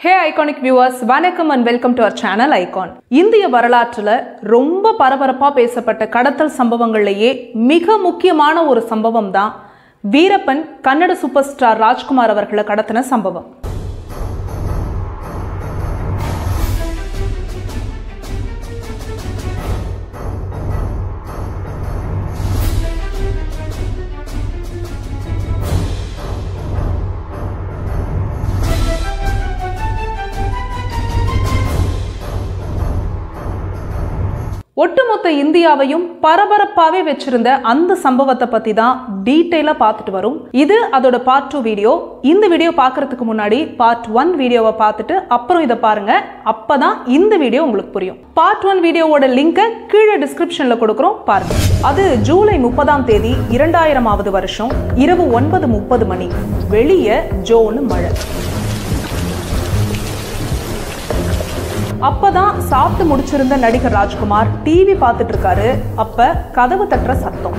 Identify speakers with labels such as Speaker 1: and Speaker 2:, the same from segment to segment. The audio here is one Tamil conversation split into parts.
Speaker 1: Hey iconic viewers, வணக்கம் and welcome to our channel Icon. இந்திய வரலாற்றுல ரொம்ப பரபரப்பா பேசப்பட்ட கடத்தல் சம்பவங்கள்லயே மிக முக்கியமான ஒரு சம்பவம் தான் வீரப்பன் கன்னட சூப்பர் ஸ்டார் ராஜ்குமார் அவர்களை கடத்தின சம்பவம். ஒட்டுமொத்த இந்தியாவையும் பரபரப்பாவே வச்சிருந்த அந்த சம்பவத்தை பத்தி தான் டீடைலா பார்த்துட்டு வரும். இது அதோட பார்ட் 2 வீடியோ. இந்த வீடியோ பார்க்கறதுக்கு முன்னாடி பார்ட் 1 வீடியோவை பார்த்துட்டு அப்புறம் இதை பாருங்க. அப்பதான் இந்த வீடியோ உங்களுக்கு புரியும். பார்ட் 1 வீடியோவோட லிங்கை கீழே டிஸ்கிரிப்ஷன்ல கொடுக்குறோம், பாருங்க. அது ஜூலை 30ஆம் தேதி 2000ஆவது வருஷம் இரவு 9:30 மணி. வெளியே ஜோனு மழை. அப்பதான் சாப்பிட்டு முடிச்சிருந்த நடிகர் ராஜ்குமார் டிவி பார்த்துட்டு இருக்காரு. அப்ப கதவு தட்டுற சத்தம்.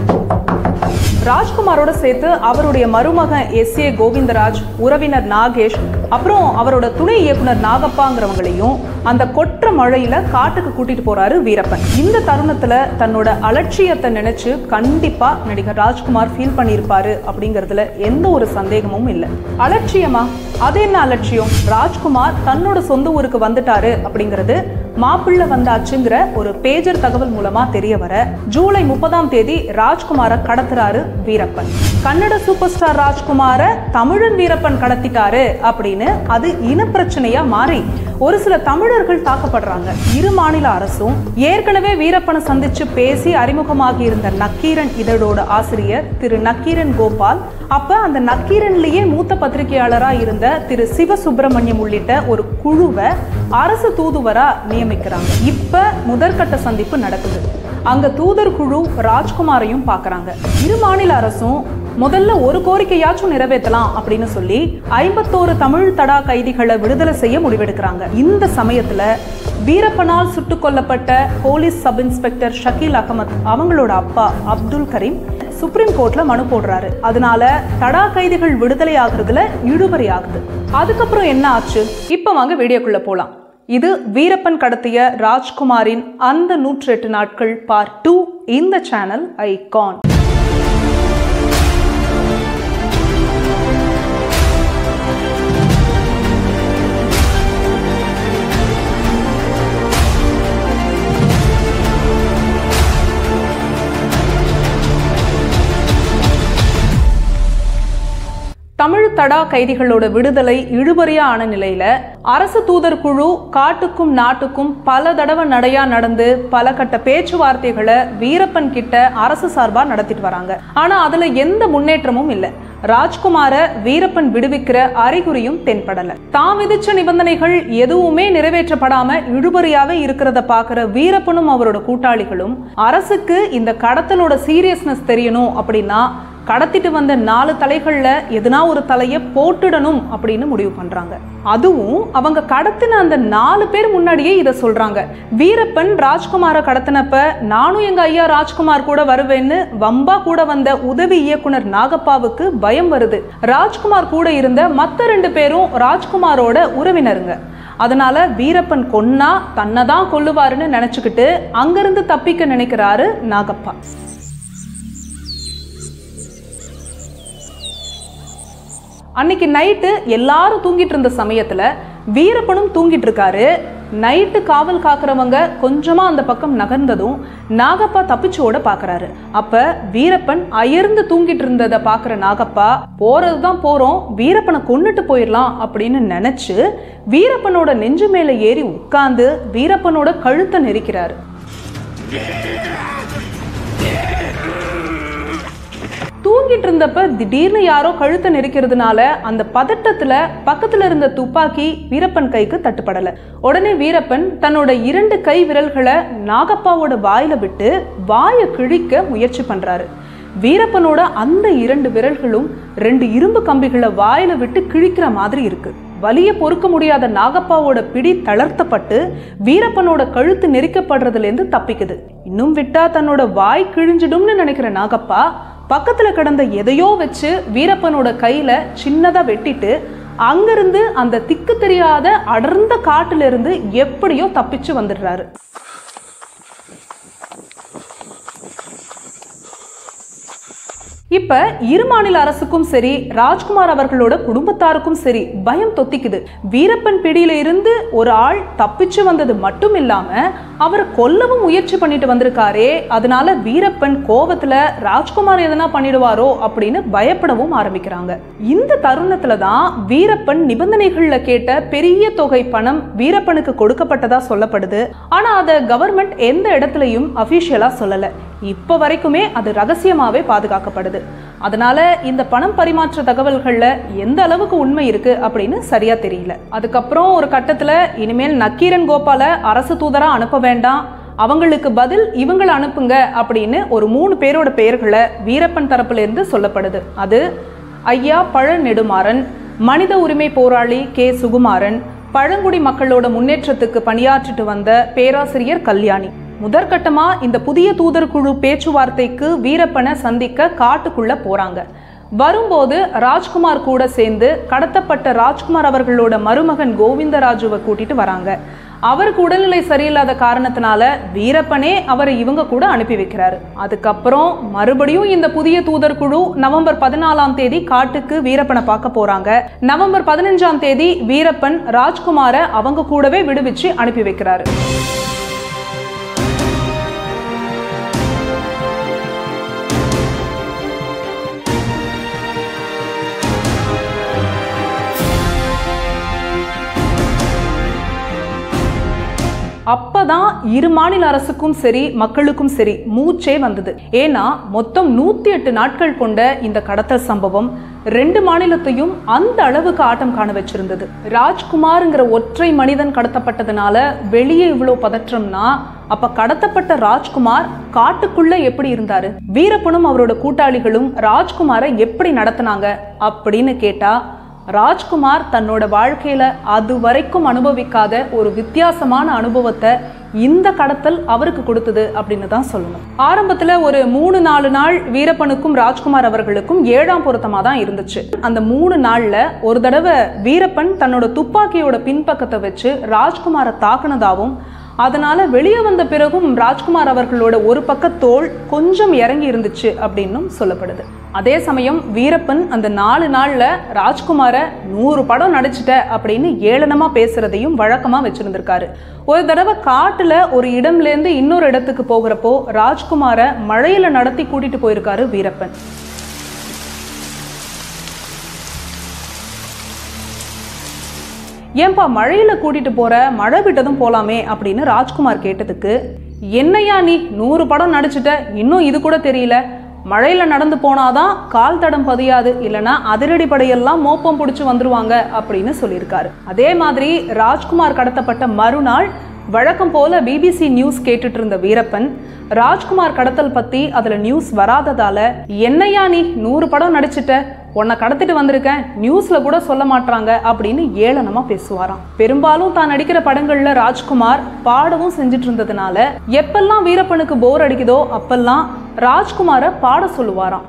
Speaker 1: ராஜ்குமாரோட சேர்த்து அவருடைய மருமகன் S.A. கோவிந்தராஜ், உறவினர் நாகேஷ், அப்புறம் அவரோட துணை இயக்குனர் நாகப்பாங்கிறவங்களையும் அந்த கொற்ற மழையில காட்டுக்கு கூட்டிட்டு போறாரு வீரப்பன். இந்த தருணத்துல தன்னோட அலட்சியத்தை நினைச்சு கண்டிப்பா நடிகர் ராஜ்குமார் ஃபீல் பண்ணியிருப்பாரு அப்படிங்கறதுல எந்த ஒரு சந்தேகமும் இல்லை. அலட்சியமா? அது என்ன அலட்சியம்? ராஜ்குமார் தன்னோட சொந்த ஊருக்கு வந்துட்டாரு அப்படிங்கிறது மாப்பிள்ளை வந்தாச்சுங்கிற ஒரு பேஜர் தகவல் மூலமா தெரிய வர ஜூலை 30ஆம் தேதி ராஜ்குமாரை கடத்துறாரு வீரப்பன். கன்னட சூப்பர் ஸ்டார் ராஜ்குமார தமிழன் வீரப்பன் கடத்திட்டாரு அப்படின்னு அது இனப்பிரச்சனையா மாறி ஒரு சில தமிழர்கள் தாக்கப்படுறாங்க. இரு மாநில அரசும் ஏற்கனவே வீரப்பனை சந்திச்சு பேசி அறிமுகமாகி இருந்த நக்கீரன் இதழோட ஆசிரியர் திரு நக்கீரன் கோபால், அப்ப அந்த நக்கீரன்லயே மூத்த பத்திரிகையாளரா இருந்த திரு சிவசுப்பிரமணியம் உள்ளிட்ட ஒரு குழுவை அரசு தூதுவரா நியமிக்கிறாங்க. இப்ப முதற்கட்ட சந்திப்பு நடக்குது. அங்க தூதர் குழு ராஜ்குமாரையும் பாக்குறாங்க. இரு மாநில அரசும் முதல்ல ஒரு கோரிக்கையாச்சும் நிறைவேற்றலாம் அப்படின்னு சொல்லி 51 தமிழ் தடா கைதிகளை விடுதலை செய்ய முடிவெடுக்கிறாங்க. இந்த சமயத்துல வீரப்பனால் சுட்டுக் கொல்லப்பட்ட police sub inspector Shakeel Ahmad அவங்களோட அப்பா அப்துல் கரீம் சுப்ரீம் கோர்ட்ல மனு போடுறாரு. அதனால தடா கைதிகள் விடுதலை ஆகுறதுல இழுபறி ஆகுது. அதுக்கப்புறம் என்ன ஆச்சு? இப்ப வாங்க வீடியோக்குள்ள போலாம். இது வீரப்பன் கடத்திய ராஜ்குமாரின் அந்த 108 நாட்கள் பார்ட் 2 இந்த சேனல் ஐகான். தமிழ் தடா கைதிகளோட விடுதலை இழுபறியா ஆன நிலையில அரசு தூதர் குழு காட்டுக்கும் நாட்டுக்கும் பல தடவை நடையா நடந்து பல கட்ட பேச்சுவார்த்தைகளை வீரப்பன் கிட்ட அரசு சார்பா நடத்திட்டு வராங்க. ஆனா அதுல எந்த முன்னேற்றமும் இல்லை. ராஜ்குமார வீரப்பன் விடுவிக்கிற அறிகுறியும் தென்படல. தான் விதிச்ச நிபந்தனைகள் எதுவுமே நிறைவேற்றப்படாம இழுபறியாவே இருக்கிறத பாக்குற வீரப்பனும் அவரோட கூட்டாளிகளும் அரசுக்கு இந்த கடத்தலோட சீரியஸ்னஸ் தெரியணும் அப்படின்னா கடத்திட்டு வந்த 4 தலைகள்ல எதுனா ஒரு தலையை போட்டுடணும் அப்படின்னு முடிவு பண்றாங்க. அதுவும் அவங்க கடத்தின அந்த 4 பேர் முன்னாடியே இதை சொல்றாங்க. வீரப்பன் ராஜ்குமாரை கடத்தினப்ப நானும் எங்க ஐயா ராஜ்குமார் கூட வருவேன்னு வம்பா கூட வந்த உதவி இயக்குனர் நாகப்பாவுக்கு பயம் வருது. ராஜ்குமார் கூட இருந்த மத்த 2 பேரும் ராஜ்குமாரோட உறவினருங்க. அதனால வீரப்பன் கொன்னா தன்னை தான் கொல்லுவாருன்னு நினைச்சுக்கிட்டு அங்கிருந்து தப்பிக்க நினைக்கிறாரு நாகப்பா. அன்னைக்கு நைட்டு எல்லாரும் தூங்கிட்டு இருந்த சமயத்துல வீரப்பனும் தூங்கிட்டு இருக்காரு. நைட்டு காவல் காக்குறவங்க கொஞ்சமா அந்த பக்கம் நகர்ந்ததும் நாகப்பா தப்பிச்சு ஓட பாக்குறாரு. அப்ப வீரப்பன் அயர்ந்து தூங்கிட்டு இருந்ததை பாக்குற நாகப்பா போறதுதான் போறோம், வீரப்பனை கொன்னுட்டு போயிடலாம் அப்படின்னு நினைச்சு வீரப்பனோட நெஞ்சு மேல ஏறி உட்கார்ந்து வீரப்பனோட கழுத்தை நெரிக்கிறாரு. தூங்கிட்டு இருந்தப்ப திடீர்னு யாரோ கழுத்தை நெரிக்கிறதுனால அந்த பதட்டத்துல பக்கத்துல இருந்த துப்பாக்கி வீரப்பன் கைக்கு தட்டுப்படல. உடனே வீரப்பன் தன்னோட 2 கை விரல்களை நாகப்பாவோட வாயில விட்டு வாயை கிழிக்க முயற்சி பண்றாரு. வீரப்பனோட அந்த 2 விரல்களும் 2 இரும்பு கம்பிகளை வாயில விட்டு கிழிக்கிற மாதிரி இருக்கு. வலிய பொறுக்க முடியாத நாகப்பாவோட பிடி தளர்த்தப்பட்டு வீரப்பனோட கழுத்து நெரிக்கப்படுறதுல இருந்து தப்பிக்குது. இன்னும் விட்டா தன்னோட வாய் கிழிஞ்சிடும்னு நினைக்கிற நாகப்பா பக்கத்துல கிடந்த எதையோ வச்சு வீரப்பனோட கையில சின்னதா வெட்டிட்டு அங்கிருந்து அந்த திக்கு தெரியாத அடர்ந்த காட்டுல இருந்து எப்படியோ தப்பிச்சு வந்துடுறாரு. இப்ப இரு மாநில அரசுக்கும் சரி, ராஜ்குமார் அவர்களோட குடும்பத்தாருக்கும் சரி பயம் தொத்திக்குது. வீரப்பன் பிடியில இருந்து ஒரு ஆள் தப்பிச்சு வந்தது மட்டும் இல்லாம அவரை கொல்லவும் முயற்சி பண்ணிட்டு வந்திருக்காரே, அதனால வீரப்பன் கோபத்துல ராஜ்குமார் எதனா பண்ணிடுவாரோ அப்படின்னு பயப்படவும் ஆரம்பிக்கிறாங்க. இந்த தருணத்துல தான் வீரப்பன் நிபந்தனைகள்ல கேட்ட பெரிய தொகை பணம் வீரப்பனுக்கு கொடுக்கப்பட்டதா சொல்லப்படுது. ஆனா அத கவர்மெண்ட் எந்த இடத்துலயும் அபிஷியலா சொல்லல. இப்ப வரைக்குமே அது ரகசியமாவே பாதுகாக்கப்படுது. அதனால இந்த பணம் பரிமாற்ற தகவல்கள்ல எந்த அளவுக்கு உண்மை இருக்கு அப்படின்னு சரியா தெரியல. அதுக்கப்புறம் ஒரு கட்டத்துல இனிமேல் நக்கீரன் கோபால அரசு தூதரா அனுப்ப வேண்டாம், அவங்களுக்கு பதில் இவங்களை அனுப்புங்க அப்படின்னு ஒரு 3 பேரோட பெயர்களை வீரப்பன் தரப்புல இருந்து சொல்லப்படுது. அது ஐயா பழ நெடுமாறன், மனித உரிமை போராளி கே சுகுமாரன், பழங்குடி மக்களோட முன்னேற்றத்துக்கு பணியாற்றிட்டு வந்த பேராசிரியர் கல்யாணி. முதற்கட்டமா இந்த புதிய தூதர் குழு பேச்சுவார்த்தைக்கு வீரப்பனை சந்திக்க காட்டுக்குள்ள போறாங்க. வரும்போது ராஜ்குமார் கூட சேர்ந்து கடத்தப்பட்ட ராஜ்குமார் அவர்களோட மருமகன் கோவிந்தராஜுவை கூட்டிட்டு வராங்க. அவருக்கு உடல்நிலை சரியில்லாத காரணத்தினால வீரப்பனே அவரை இவங்க கூட அனுப்பி வைக்கிறாரு. அதுக்கப்புறம் மறுபடியும் இந்த புதிய தூதர் குழு நவம்பர் 14ஆம் தேதி காட்டுக்கு வீரப்பனை பார்க்க போறாங்க. நவம்பர் 15ஆம் தேதி வீரப்பன் ராஜ்குமாரை அவங்க கூடவே விடுவிச்சு அனுப்பி வைக்கிறாரு. அப்பதான் இரு மாநில அரசுக்கும் சரி மக்களுக்கும் சரி மூச்சே வந்தது. ஏன்னா மொத்தம் 108 நாட்கள் கொண்ட இந்த கடத்தல் சம்பவம் 2 மாநிலத்தையும் அந்த அளவுக்கு ஆட்டம் காண வச்சிருந்தது. ராஜ்குமார்ங்கிற ஒற்றை மனிதன் கடத்தப்பட்டதுனால வெளியே இவ்வளவு பதற்றம்னா, அப்ப கடத்தப்பட்ட ராஜ்குமார் காட்டுக்குள்ள எப்படி இருந்தாரு, வீரப்பனும் அவரோட கூட்டாளிகளும் ராஜ்குமாரை எப்படி நடத்தினாங்க அப்படின்னு கேட்டா, ராஜ்குமார் தன்னோட வாழ்க்கையில அது வரைக்கும் அனுபவிக்காத ஒரு வித்தியாசமான அனுபவத்தை இந்த கடத்தல் அவருக்கு கொடுத்தது அப்படின்னு தான் சொல்லணும். ஆரம்பத்துல ஒரு 3-4 நாள் வீரப்பனுக்கும் ராஜ்குமார் அவர்களுக்கும் 7ஆம் பொருத்தமா தான் இருந்துச்சு. அந்த 3 நாள்ல ஒரு தடவை வீரப்பன் தன்னோட துப்பாக்கியோட பின்பக்கத்தை வச்சு ராஜ்குமாரை தாக்குனதாவும், அதனால வெளியே வந்த பிறகும் ராஜ்குமார் அவர்களோட ஒரு பக்க தோள் கொஞ்சம் இறங்கி இருந்துச்சு அப்படின்னும் சொல்லப்படுது. அதே சமயம் வீரப்பன் அந்த 4 நாள்ல ராஜ்குமாரை 100 படம் நடிச்சிட்ட அப்படின்னு ஏளனமா பேசுறதையும் வழக்கமா வச்சிருந்திருக்காரு. ஒரு தடவை காட்டுல ஒரு இடம்ல இருந்து இன்னொரு இடத்துக்கு போகிறப்போ ராஜ்குமாரை மழையில நடத்தி கூட்டிட்டு போயிருக்காரு வீரப்பன். ஏன்பா மழையில கூட்டிட்டு போற, மழை விட்டதும் போலாமே அப்படின்னு ராஜ்குமார் கேட்டதுக்கு, என்னையா நீ 100 படம் நடிச்சுட்ட, இன்னும் இது கூட தெரியல, மழையில நடந்து போனாதான் கால் தடம் பதியாது, இல்லைன்னா அதிரடி படையெல்லாம் மோப்பம் பிடிச்சு வந்துருவாங்க அப்படின்னு சொல்லியிருக்காரு. அதே மாதிரி ராஜ்குமார் கடத்தப்பட்ட மறுநாள் வழக்கம் போல பிபிசி நியூஸ் கேட்டுட்டு இருந்த வீரப்பன் ராஜ்குமார் கடத்தல் பத்தி அதுல நியூஸ் வராததால, என்னையா நீ 100 படம் நடிச்சிட்ட, உன்னை கடத்திட்டு வந்திருக்கேன், நியூஸ்ல கூட சொல்ல மாட்டாங்க அப்படின்னு ஏளனமா பேசுவாராம். பெரும்பாலும் தான் நடிக்கிற படங்கள்ல ராஜ்குமார் பாடவும் செஞ்சுட்டு இருந்ததுனால எப்பெல்லாம் வீரப்பனுக்கு போர் அடிக்குதோ அப்பெல்லாம் ராஜ்குமாரை பாட சொல்லுவாராம்.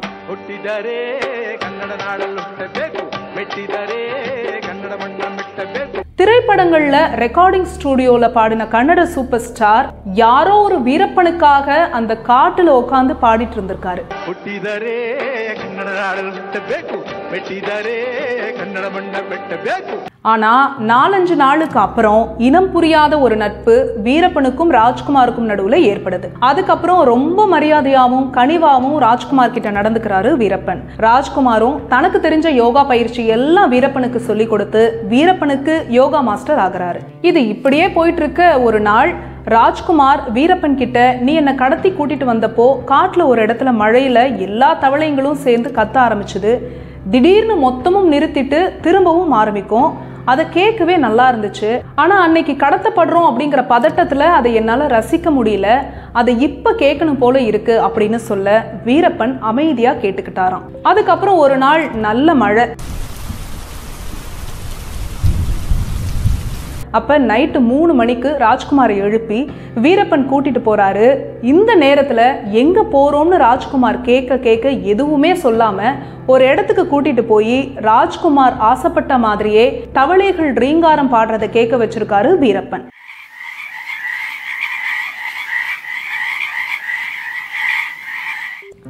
Speaker 1: திரைப்படங்கள்ல ரெக்கார்டிங் ஸ்டுடியோல பாடின கன்னட சூப்பர் ஸ்டார் யாரோ ஒரு வீரப்பனுக்காக அந்த காட்டுல உட்காந்து பாடிட்டு இருந்திருக்காரு. ஆனா 4-5 நாளுக்கு அப்புறம் இனம் புரியாத ஒரு நட்பு வீரப்பனுக்கும் ராஜ்குமாருக்கும் நடுவுல ஏற்படுது. அதுக்கப்புறம் ரொம்ப மரியாதையாவும் கனிவாவும் ராஜ்குமார் கிட்ட நடந்துக்கிறாரு வீரப்பன். ராஜ்குமாரும் தனக்கு தெரிஞ்ச யோகா பயிற்சி எல்லாம் வீரப்பனுக்கு சொல்லி கொடுத்து வீரப்பனுக்கு யோகா மாஸ்டர் ஆகிறாரு. இது இப்படியே போயிட்டு இருக்க ஒரு நாள் ராஜ்குமார் வீரப்பன் கிட்ட, நீ என்னை கடத்தி கூட்டிட்டு வந்தப்போ காட்டுல ஒரு இடத்துல மழையில எல்லா தவளைங்களும் சேர்ந்து கத்த ஆரம்பிச்சுது, திடீர்னு மொத்தமும் நிறுத்திட்டு திரும்பவும் ஆரம்பிக்கும், அதை கேட்கவே நல்லா இருந்துச்சு, ஆனா அன்னைக்கு கடத்தப்படுறோம் அப்படிங்கிற பதட்டத்துல அதை என்னால ரசிக்க முடியல, அதை இப்ப கேட்கணும் போல இருக்கு அப்படின்னு சொல்ல வீரப்பன் அமைதியா கேட்டுக்கிட்டாராம். அதுக்கப்புறம் ஒரு நாள் நல்ல மழை. அப்ப நைட்டு 3 மணிக்கு ராஜ்குமாரை எழுப்பி வீரப்பன் கூட்டிட்டு போறாரு. இந்த நேரத்துல எங்க போறோம்னு ராஜ்குமார் கேட்க எதுவுமே சொல்லாம ஒரு இடத்துக்கு கூட்டிட்டு போய் ராஜ்குமார் ஆசைப்பட்ட மாதிரியே தவளைகள் ரீங்காரம் பாடுறதை கேட்க வச்சிருக்காரு வீரப்பன்.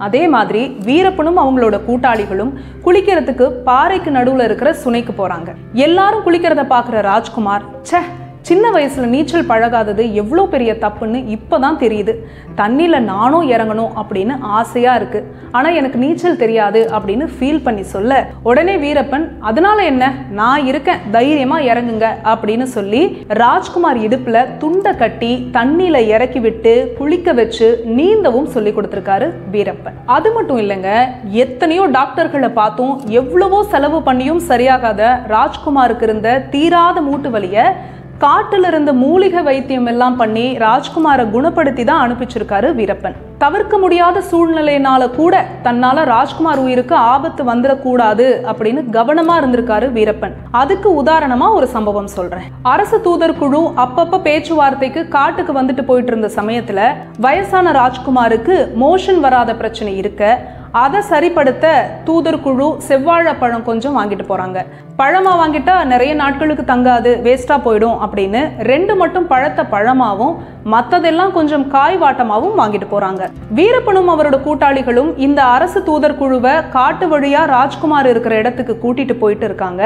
Speaker 1: அதே மாதிரி வீரப்பனும் அவங்களோட கூட்டாளிகளும் குளிக்கிறதுக்கு பாறைக்கு நடுவுல இருக்கிற சுனைக்கு போறாங்க. எல்லாரும் குளிக்கிறத பாக்குற ராஜ்குமார், ச்சே, சின்ன வயசுல நீச்சல் பழகாதது எவ்வளோ பெரிய தப்புன்னு இப்பதான் தெரியுது. தண்ணியில நானும் இறங்கணும் அப்படின்னு ஆசையா இருக்கு, ஆனா எனக்கு நீச்சல் தெரியாது அப்படின்னு ஃபீல் பண்ணி சொல்ல, உடனே வீரப்பன், அதனால என்ன, நான் இருக்கேன், தைரியமா இறங்குங்க அப்படின்னு சொல்லி ராஜ்குமார் இடுப்புல துண்டை கட்டி தண்ணியில இறக்கி விட்டு குளிக்க வச்சு நீந்தவும் சொல்லி கொடுத்திருக்காரு வீரப்பன். அது மட்டும் இல்லைங்க, எத்தனையோ டாக்டர்களை பார்த்தும் எவ்வளவோ செலவு பண்ணியும் சரியாகாத ராஜ்குமாருக்கு இருந்த தீராத மூட்டு வலிய காட்டுல இருந்த மூலிகை வைத்தியம் எல்லாம் பண்ணி ராஜ்குமாரை குணப்படுத்தி தான் அனுப்பிச்சிருக்காரு வீரப்பன். தவிர்க்க முடியாத சூழ்நிலையினால கூட தன்னால ராஜ்குமார் உயிருக்கு ஆபத்து வந்துடக்கூடாது அப்படின்னு கவனமா இருந்திருக்காரு வீரப்பன். அதுக்கு உதாரணமா ஒரு சம்பவம் சொல்றேன். அரசு தூதர் குழு அப்பப்ப பேச்சுவார்த்தைக்கு காட்டுக்கு வந்துட்டு போயிட்டு இருந்த சமயத்துல வயசான ராஜ்குமாருக்கு மோஷன் வராத பிரச்சனை இருக்க, அதை சரிப்படுத்த தூதர் குழு செவ்வாழைப்பழம் கொஞ்சம் வாங்கிட்டு போறாங்க. பழமா வாங்கிட்டா நிறைய நாட்களுக்கு தங்காது, வேஸ்டா போயிடும் அப்படின்னு 2 மட்டும் பழத்த பழமாவும் மத்ததெல்லாம் கொஞ்சம் காய் வாட்டமாவும் வாங்கிட்டு போறாங்க. வீரப்பனும் அவரோட கூட்டாளிகளும் இந்த அரசு தூதர் குழுவை காட்டு வழியா ராஜ்குமார் இருக்கிற இடத்துக்கு கூட்டிட்டு போயிட்டு இருக்காங்க.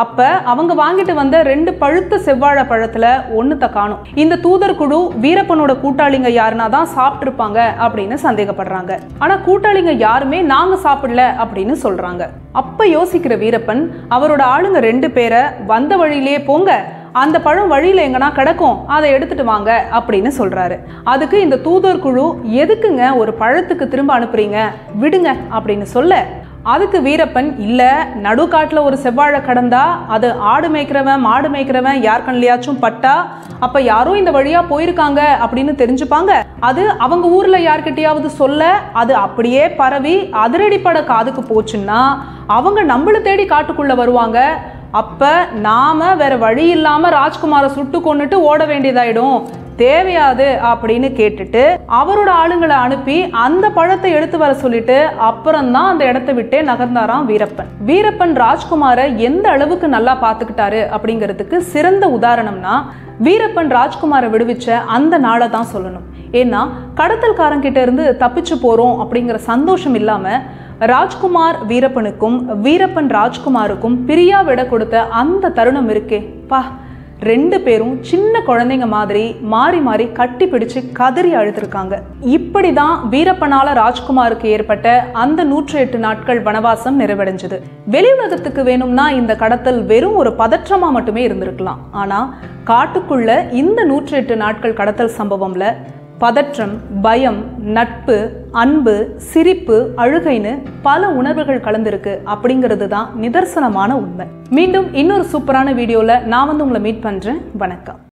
Speaker 1: அப்ப அவங்க வாங்கிட்டு வந்த 2 பழுத்த செவ்வாழை பழத்துல ஒண்ணுத்த காணும். இந்த தூதர் குழு வீரப்பனோட கூட்டாளிங்க யாருன்னா தான் சாப்பிட்டுருப்பாங்க அப்படின்னு சந்தேகப்படுறாங்க. ஆனா கூட்டாளிங்க யாருமே நாங்க சாப்பிடல அப்படின்னு சொல்றாங்க. அப்ப யோசிக்கிற வீரப்பன் அவரோட ஆளுங்க 2 பேரை வந்த வழியிலேயே போங்க, அந்த பழம் வழியில எங்கன்னா கிடக்கும், அதை எடுத்துட்டு வாங்க அப்படின்னு சொல்றாரு. அதுக்கு இந்த தூதர் குழு, எதுக்குங்க ஒரு பழத்துக்கு திரும்ப அனுப்புறீங்க, விடுங்க அப்படின்னு சொல்ல, அதுக்கு வீரப்பன், இல்ல, நடுக்காட்டுல ஒரு செவ்வாழை கடந்தா அது ஆடு மேய்க்கிறவன் மாடு மேய்க்கிறவன் யார் கண்ணிலையாச்சும் பட்டா அப்ப யாரோ இந்த வழியா போயிருக்காங்க அப்படின்னு தெரிஞ்சுப்பாங்க. அது அவங்க ஊர்ல யார்கிட்டயாவது சொல்ல அது அப்படியே பரவி அதிரடிப்பட காதுக்கு போச்சுன்னா அவங்க நம்மள தேடி காட்டுக்குள்ள வருவாங்க. அப்ப நாம வேற வழி இல்லாம ராஜ்குமாரை சுட்டு கொன்னுட்டு ஓட வேண்டியதாயிடும், தேவையாது அப்படின்னு கேட்டுட்டு அவரோட ஆளுங்களை அனுப்பி அந்த பழத்தை எடுத்து வர சொல்லிட்டு அப்புறம்தான் அந்த இடத்தை விட்டே நகர்ந்தாராம் வீரப்பன். வீரப்பன் ராஜ்குமாரை எந்த அளவுக்கு நல்லா பாத்துக்கிட்டாரு அப்படிங்கிறதுக்கு சிறந்த உதாரணம்னா வீரப்பன் ராஜ்குமாரை விடுவிச்ச அந்த நாளை தான் சொல்லணும். ஏன்னா கடத்தல்காரங்கிட்ட இருந்து தப்பிச்சு போறோம் அப்படிங்கிற சந்தோஷம் இல்லாம ராஜ்குமார் வீரப்பனுக்கும் வீரப்பன் ராஜ்குமாருக்கும் பிரியா விட கொடுத்த அந்த தருணம் இருக்கே பா, 2 பேரும் சின்ன குழந்தைங்க மாதிரி மாறி மாறி கட்டி பிடிச்சு கதறி அழுத்திருக்காங்க. இப்படிதான் வீரப்பனால ராஜ்குமாருக்கு ஏற்பட்ட அந்த 108 நாட்கள் வனவாசம் நிறைவடைஞ்சது. வெளி உலகத்துக்கு வேணும்னா இந்த கடத்தல் வெறும் ஒரு பதற்றமா மட்டுமே இருந்திருக்கலாம். ஆனா காட்டுக்குள்ள இந்த 108 நாட்கள் கடத்தல் சம்பவம்ல பதற்றம், பயம், நட்பு, அன்பு, சிரிப்பு, அழுகைன்னு பல உணர்வுகள் கலந்திருக்கு அப்படிங்கிறது தான் நிதர்சனமான உண்மை. மீண்டும் இன்னொரு சூப்பரான வீடியோல நான் உங்களை மீட் பண்றேன். வணக்கம்.